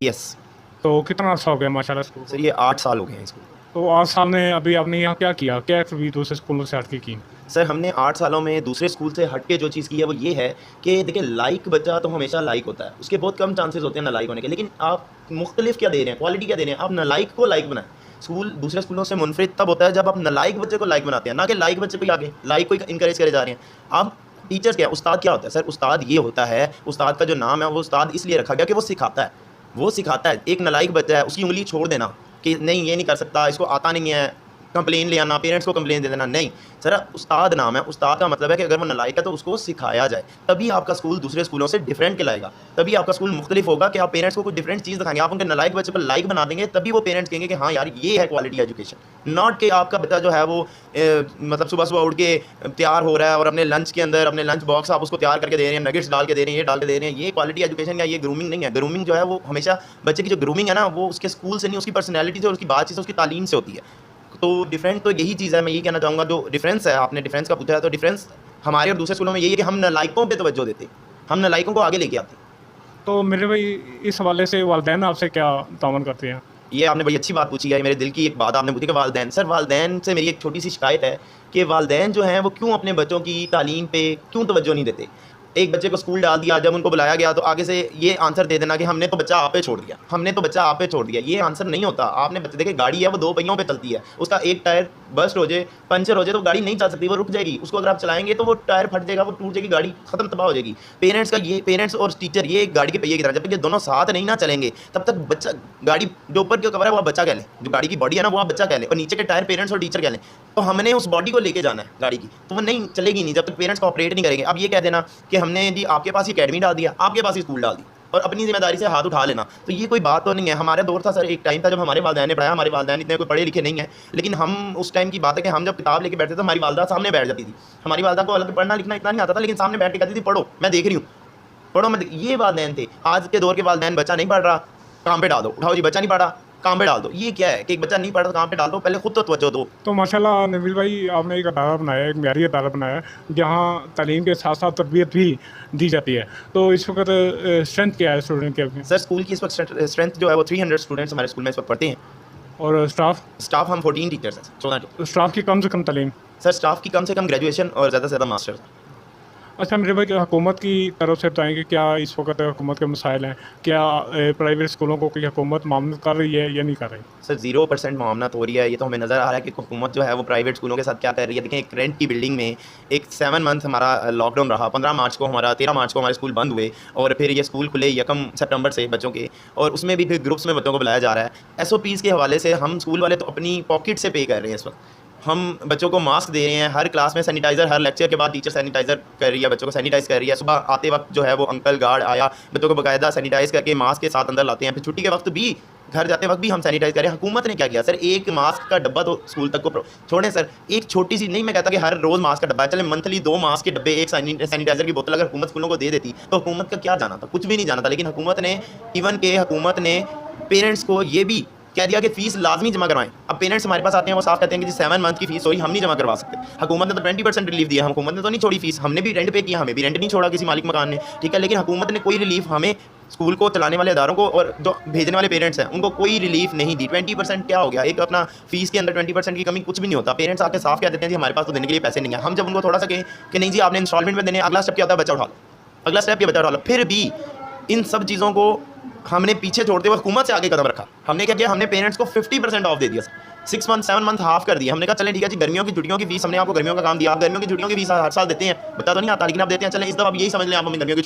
Yes. तो कितना अर्सा हो गया माशाल्लाह स्कूल को? सर ये 8 साल हो गए हैं इसको। तो 8 साल में अभी आपने यहाँ क्या किया? क्या एक्टिविटी दूसरे स्कूलों से हट के की? सर हमने 8 सालों में दूसरे स्कूल से हट के जो चीज़ की है वो ये है कि देखिए लाइक बच्चा तो हमेशा लाइक होता है, उसके बहुत कम चांसेस होते हैं नालायक होने के, लेकिन आप मुख्तलिफ क्या दे रहे हैं, क्वालिटी क्या दे रहे हैं, आप नालायक को लाइक बनाएं। स्कूल दूसरे स्कूलों से मुनफरिद तब होता है जब आप नालायक बच्चे को लाइक बनाते हैं, ना कि लाइक बच्चे को आगे लाइक को इंकरेज करे जा रहे हैं आप। टीचर्स क्या है, उस्ताद क्या होता है? सर उस्ताद ये होता है, उस्ताद का जो नाम है वो उस्ताद इसलिए रखा गया कि वो सिखाता है। वो सिखाता है। एक नालायक बच्चा है उसकी उंगली छोड़ देना कि नहीं ये नहीं कर सकता, इसको आता नहीं है, कंप्लेन ले आना, पेरेंट्स को कंप्लेन दे देना, नहीं। सर उस्ताद नाम है, उस्ताद का मतलब है कि अगर वो नालायक है तो उसको सिखाया जाए, तभी आपका स्कूल दूसरे स्कूलों से डिफरेंट कहलाएगा, तभी आपका स्कूल मुख्तलिफ होगा कि आप पेरेंट्स को कुछ डिफरेंट चीज़ दिखाएंगे। आप उनके नालायक बच्चे को लाइक बना देंगे तभी वो पेरेंट्स कहेंगे कि हाँ यार ये है क्वालिटी एजुकेशन। नॉट कि आपका बच्चा जो है वो मतलब सुबह सुबह उठ के तैयार हो रहा है और अपने लंच के अंदर अपने लंच बॉक्स आप उसको तैयार करके दे रहे हैं, नगेट्स डाल के दे रहे हैं, ये डाल के दे रहे हैं, ये क्वालिटी एजुकेशन या ये ग्रूमिंग नहीं है। ग्रूमिंग जो है वो हमेशा बच्चे की जो ग्रूमिंग है ना वो उसके स्कूल से नहीं, उसकी पर्सनैलिटी से और उसकी बातचीत से, उसकी तालीम से होती है। तो डिफरेंट तो यही चीज़ है, मैं यही कहना चाहूँगा। जो डिफरेंस है, आपने डिफरेंस का पूछा है, तो डिफरेंस हमारे और दूसरे स्कूलों में यही है कि हम नालायकों पे तवज्जो देते, हम नालायकों को आगे लेके आते। तो मेरे भाई इस हवाले से वालिदैन आपसे क्या ताउन करते हैं? ये आपने बड़ी अच्छी बात पूछी है, मेरे दिल की एक बात आपने पूछी कि वालिदैन। सर वालिदैन से मेरी एक छोटी सी शिकायत है कि वालिदैन जो हैं वो क्यों अपने बच्चों की तालीम पे क्यों तवज्जो नहीं देते। एक बच्चे को स्कूल डाल दिया, जब उनको बुलाया गया तो आगे से ये आंसर दे देना कि हमने तो बच्चा आप पे छोड़ दिया, हमने तो बच्चा आप पे छोड़ दिया। ये आंसर नहीं होता। आपने बच्चे देखे, गाड़ी है वो 2 पहियों पे चलती है, उसका एक टायर बस्ट हो जाए, पंचर हो जाए तो गाड़ी नहीं चल सकती, वो रुक जाएगी। उसको अगर आप चलाएंगे तो वो टायर फट जाएगा, वो टूट जाएगी, गाड़ी खत्म, तबाह हो जाएगी। पेरेंट्स का ये, पेरेंट्स और टीचर ये एक गाड़ी के पहिए की तरह, जब तक ये दोनों साथ नहीं ना चलेंगे तब तक बच्चा, गाड़ी जो ऊपर जो कवर है वो आप बच्चा कह लें, जो गाड़ी की बॉडी है ना वो आप बच्चा कह लें, और नीचे के टायर पेरेंट्स और टीचर कह लें। तो हमने उस बॉडी को लेके जाना है गाड़ी की, तो वो नहीं चलेगी नहीं जब तक पेरेंट्स कोऑपरेट नहीं करेंगे। अब ये कह देना कि हमने जी आपके पास ही अकेडमी डाल दिया, आपके पास ही स्कूल डाल दी और अपनी जिम्मेदारी से हाथ उठा लेना, तो ये कोई बात तो नहीं है। हमारे दौर था सर, एक टाइम था जब हमारे वालिदैन ने पढ़ाया, हमारे वालिदैन इतने कोई पढ़े लिखे नहीं है, लेकिन हम उस टाइम की बात है कि हम जब किताब लेके बैठते थे हमारी वालदा सामने बैठ जाती थी। हमारी वालदा को अलग पढ़ना लिखना इतना नहीं आता था, लेकिन सामने बैठ के कहती थी पढ़ो, मैं देख रही हूँ, पढ़ो मैं ये वालिदैन थे। आज के दौर के वालिदैन, बच्चा नहीं पढ़ रहा काम पे डाल दो, उठाओ जी, बच्चा नहीं पढ़ा काम पे डाल दो। ये क्या है कि एक बच्चा नहीं पढ़ा काम पे डाल दो, पहले खुद तो तवज्जो दो। तो माशाल्लाह नबील भाई आपने एक अदारा बनाया है, एक म्यारी अदारा बनाया है, जहाँ तालीम के साथ साथ तरबियत भी दी जाती है। तो इस वक्त स्ट्रेंथ क्या है स्टूडेंट के अपने? सर स्कूल की इस वक्त स्ट्रेंथ जो है वो 300 स्टूडेंट्स हमारे स्कूल में इस वक्त पढ़ते हैं। और स्टाफ? स्टाफ हम 14 टीचर्स हैं, 14। स्टाफ की कम से कम तालीम? सर स्टाफ की कम से कम ग्रेजुएशन और ज़्यादा से ज़्यादा मास्टर। अच्छा मेरे भाई, क्या हुकूमत की तरफ से बताएँ कि क्या इस वक्त हुकूमत के मसाइल हैं? क्या प्राइवेट स्कूलों को कोई हुकूमत मामनत कर रही है या नहीं कर रही? सर 0% मामनत हो रही है। ये तो हमें नज़र आ रहा है कि हुकूमत जो है वो प्राइवेट स्कूलों के साथ क्या कर रही है। देखें, एक रेंट की बिल्डिंग में एक 7 मंथ हमारा लॉकडाउन रहा, 15 मार्च को हमारा, 13 मार्च को हमारे स्कूल बंद हुए, और फिर ये स्कूल खुले 1 सितंबर से बच्चों के, और उसमें भी फिर ग्रुप्स में बच्चों को बुलाया जा रहा है। SOPs के हवाले से हम स्कूल वाले तो अपनी पॉकेट से पे कर रहे हैं इस वक्त। हम बच्चों को मास्क दे रहे हैं, हर क्लास में सैनिटाइज़र, हर लेक्चर के बाद टीचर सैनिटाइज़र कर रही है, बच्चों को सैनिटाइज़ कर रही है। सुबह आते वक्त जो है वो अंकल गार्ड आया, बच्चों को बाकायदा सैनिटाइज़ करके मास्क के साथ अंदर लाते हैं। फिर छुट्टी के वक्त भी, घर जाते वक्त भी हम सैनिटाइज़ करें। हुकूमत ने क्या किया सर, एक मास्क का डब्बा तो स्कूल तक को छोड़ें सर, एक छोटी सी, नहीं मैं कहता कि हर रोज़ मास्क का डब्बा है, चले मंथली 2 मास्क के डब्बे, एक सैनिटाइज़र की बोतल अगर हुकूमत स्कूलों को दे देती तो हुकूमत का क्या जाना था, कुछ भी नहीं जाना था। लेकिन हुकूमत ने, इवन के हुकूमत ने पेरेंट्स को ये भी कह दिया कि फ़ीस लाजमी जमा करवाएं। अब पेरेंट्स हमारे पास आते हैं, वो साफ कहते हैं कि जी 7 मंथ की फ़ीस सॉरी हम नहीं जमा करवा सकते। हुकूमत ने तो 20% रिलीफ दिया, हुकूमत ने तो नहीं छोड़ी फ़ीस, हमने भी रेंट पे किया, हमें भी रेंट नहीं छोड़ा किसी मालिक मकान ने, ठीक है। लेकिन हुकूमत ने कोई रिलीफ हमें, स्कूल को चलाने वाले इदारों को और जो भेजने वाले पेरेंट्स हैं उनको कोई रिलीफ नहीं दी। 20% क्या हो गया, एक अपना फ़ीस के अंदर 20% की कमी कुछ भी नहीं होता। पेरेंट्स आके साफ कह देते हैं जी हमारे पास तो देने के लिए पैसे नहीं है। हम जब उनको थोड़ा सा कहें कि नहीं जी आपने इंस्टॉलमेंट में देने, अगला स्टेप क्या होता है, बच्चा उठा लो, अगला स्टेप ये बच्चा उठा लो। फिर भी इन सब चीज़ों को हमने पीछे छोड़ते हुए हुकूमत से आगे कदम रखा। हमने क्या किया, हमने पेरेंट्स को 50% ऑफ दे दिया, 6 मंथ 7 मंथ हाफ कर दिया। हमने कहा चलें ठीक है जी, गर्मियों की छुट्टियों की फीस हमने आपको गर्मियों का काम दिया, आप गर्मियों की छुट्टियों की फीस हर साल देते हैं, बता तो नहीं आता लेकिन आप देते हैं, चलें इस दफ़ा आप यही समझ लें, आप हमें गर्मियों की